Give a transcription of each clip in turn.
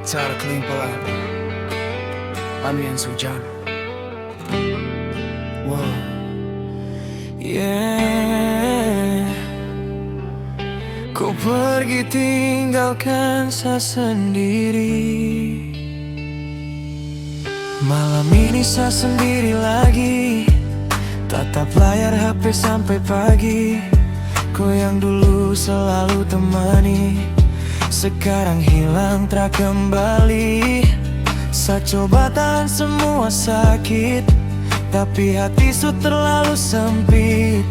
Cara kelimpelan Amian Sujan. Wow. Yeah. Ku pergi tinggalkan saya sendiri. Malam ini saya sendiri lagi, tatap layar HP sampai pagi. Kau yang dulu selalu temani, sekarang hilang tak kembali. Saya coba tahan semua sakit, tapi hati su terlalu sempit.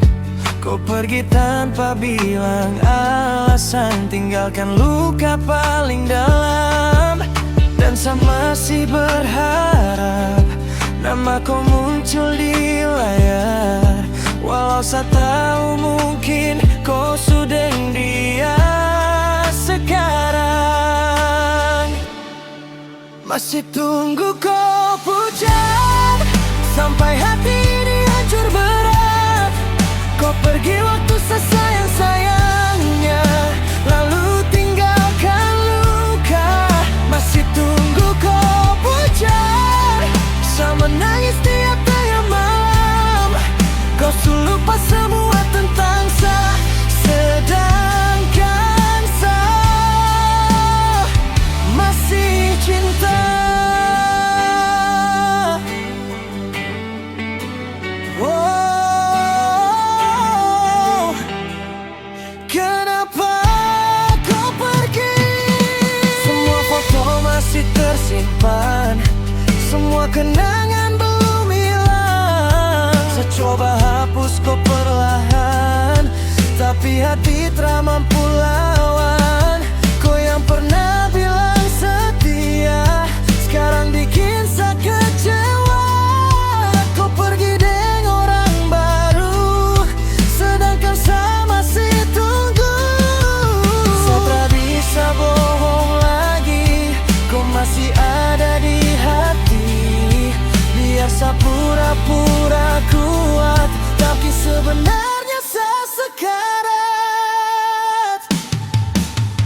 Kau pergi tanpa bilang alasan, tinggalkan luka paling dalam. Dan saya masih berharap nama kau muncul di layar. Walau saya tahu mungkin kau sudah dia sekarang. Masih tunggu kau pucat sampai hati ini hancur berat. Kau pergi waktu saya sayang-sayangnya, lalu tinggalkan luka. Masih tunggu kau pucat, saya menangis tiap tengah malam. Kau lupa semua tentang saya, sedangkan saya masih cinta. Kenapa kau pergi? Semua foto masih tersimpan, semua kenangan belum hilang. Saya coba hapus kau perlahan, tapi hati tak mampu lawan. Kau yang pernah bilang setia, sekarang bikin saya kecewa. Kau pergi dengan orang baru, sedangkan saya masih tunggu. Saya tak bisa bohong lagi, kau masih ada di hati. Biar saya pura-pura kuat, tapi sebenarnya saya sekarat.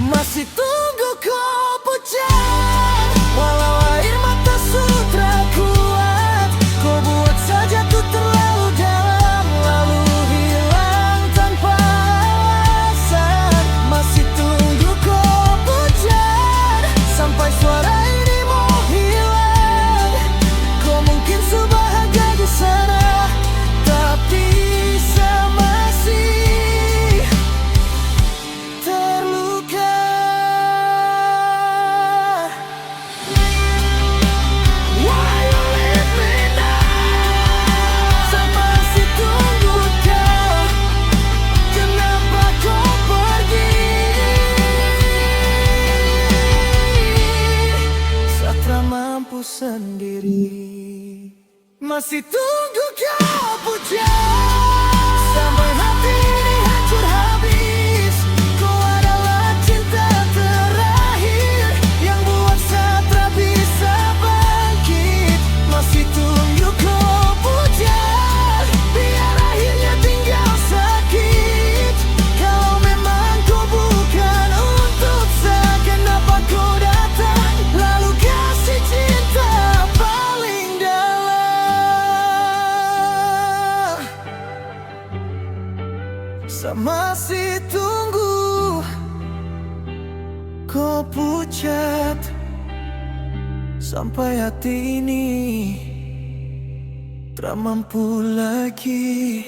Masih tunggu kau pucat, walau air mata sutra kuat. Kau buat saja tuh terlalu dalam, lalu hilang tanpa alasan. Masih tunggu kau pucat sampai suara ini mau hilang. Kau mungkin sebahagia di sana, tapi saya masih terluka. Why you leave me now? Saya masih tunggu kau, kenapa kau pergi? Saya tak mampu sendiri. Masih tunggu kau pucat sampai hati ini hancur habis. Kau adalah cinta terakhir yang buat saya tak bisa bangkit. Masih tunggu kau pucat, biar akhirnya tinggal sakit. Kalau memang kau bukan untuk saya, kenapa kau datang lalu kasih cinta paling dalam? Saya masih tunggu kau pucat sampai hati ini tak mampu lagi.